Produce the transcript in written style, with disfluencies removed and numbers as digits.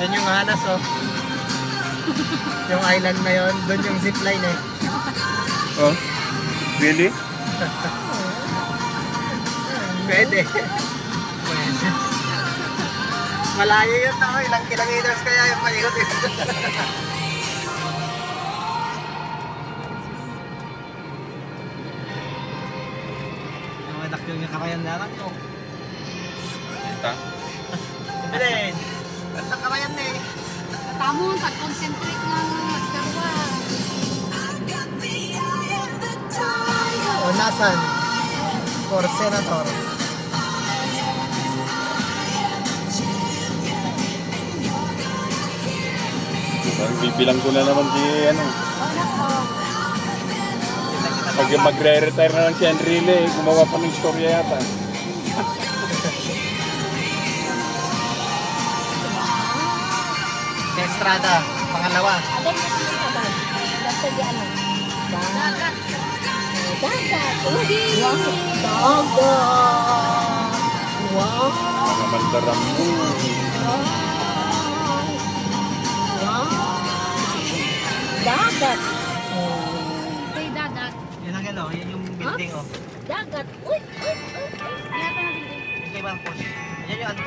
Yan yung hanas oh. Yung island na yun, doon yung zipline eh. Oh, really? Pwede. Malayo yun na, ilang kilometers kaya yung paikot yun. Yung anak yung karayan naman yun. Ito? Bilin, ganda karayan na eh. Tamon, pag-concentrate nga sarwa. O nasan? For senator. Bibilang ko na naman si ano. Pag magre-retire na lang si Enrile, gumawa pa ng istorya yata. Si Estrada, pangalawa. Adam na siya kabag. Basta di ano. Dagat. Dagat. Wow. Dagat. Wow. Mga mandaram mo. Dagat. Say dagat. Yun ang ano, yun yung building oh. Dagat. Uy, uy, uy. Kaya pa na building. Yung kay Bangkos. Yan yung Anto.